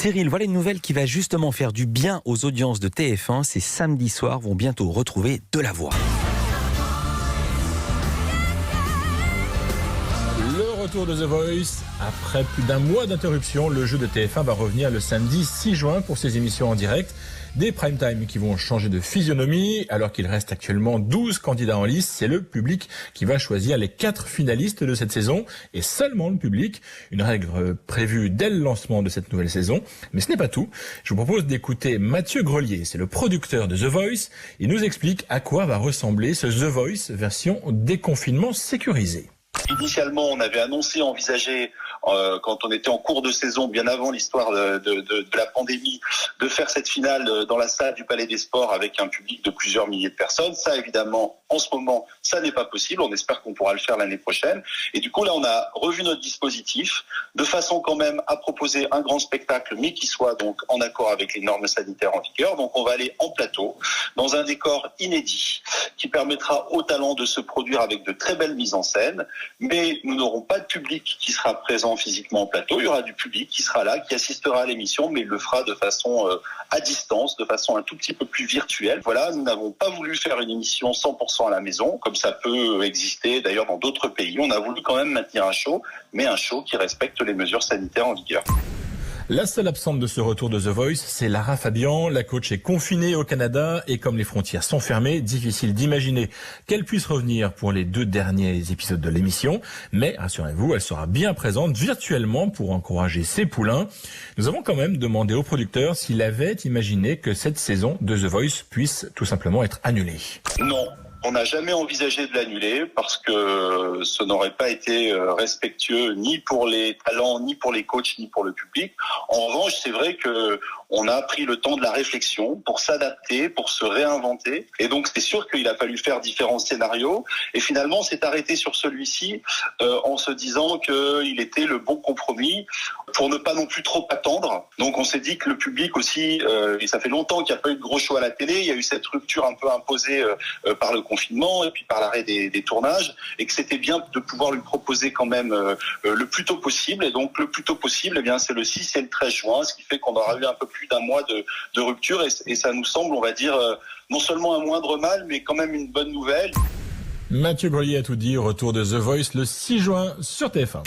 Cyril, voilà une nouvelle qui va justement faire du bien aux audiences de TF1. Ces samedis soirs vont bientôt retrouver de la voix. Le retour de The Voice. Après plus d'un mois d'interruption, le jeu de TF1 va revenir le samedi 6 juin pour ses émissions en direct. Des prime time qui vont changer de physionomie. Alors qu'il reste actuellement 12 candidats en lice, c'est le public qui va choisir les 4 finalistes de cette saison. Et seulement le public. Une règle prévue dès le lancement de cette nouvelle saison. Mais ce n'est pas tout. Je vous propose d'écouter Mathieu Grelier. C'est le producteur de The Voice. Il nous explique à quoi va ressembler ce The Voice version déconfinement sécurisé. Initialement, on avait envisagé, quand on était en cours de saison, bien avant l'histoire de la pandémie, de faire cette finale dans la salle du Palais des Sports avec un public de plusieurs milliers de personnes. Ça, évidemment, en ce moment, ça n'est pas possible. On espère qu'on pourra le faire l'année prochaine. Et du coup, là, on a revu notre dispositif de façon quand même à proposer un grand spectacle, mais qui soit donc en accord avec les normes sanitaires en vigueur. Donc, on va aller en plateau, dans un décor inédit, qui permettra aux talents de se produire avec de très belles mises en scène. Mais nous n'aurons pas de public qui sera présent physiquement en plateau. Il y aura du public qui sera là, qui assistera à l'émission, mais il le fera de façon à distance, de façon un tout petit peu plus virtuelle. Voilà, nous n'avons pas voulu faire une émission 100% à la maison, comme ça peut exister d'ailleurs dans d'autres pays. On a voulu quand même maintenir un show, mais un show qui respecte les mesures sanitaires en vigueur. La seule absente de ce retour de The Voice, c'est Lara Fabian. La coach est confinée au Canada et comme les frontières sont fermées, difficile d'imaginer qu'elle puisse revenir pour les 2 derniers épisodes de l'émission. Mais rassurez-vous, elle sera bien présente virtuellement pour encourager ses poulains. Nous avons quand même demandé au producteur s'il avait imaginé que cette saison de The Voice puisse tout simplement être annulée. Non. On n'a jamais envisagé de l'annuler parce que ce n'aurait pas été respectueux ni pour les talents, ni pour les coachs, ni pour le public. En revanche, c'est vrai que on a pris le temps de la réflexion pour s'adapter, pour se réinventer. Et donc, c'est sûr qu'il a fallu faire différents scénarios. Et finalement, on s'est arrêté sur celui-ci en se disant qu'il était le bon compromis pour ne pas non plus trop attendre. Donc, on s'est dit que le public aussi, et ça fait longtemps qu'il n'y a pas eu de gros show à la télé, il y a eu cette rupture un peu imposée par le confinement et puis par l'arrêt des tournages, et que c'était bien de pouvoir lui proposer quand même le plus tôt possible. Et donc, le plus tôt possible, eh bien, c'est le 6 et le 13 juin, ce qui fait qu'on aura eu un peu plus d'un mois de rupture, et ça nous semble, on va dire, non seulement un moindre mal, mais quand même une bonne nouvelle. Mathieu Grelier a tout dit, retour de The Voice le 6 juin sur TF1.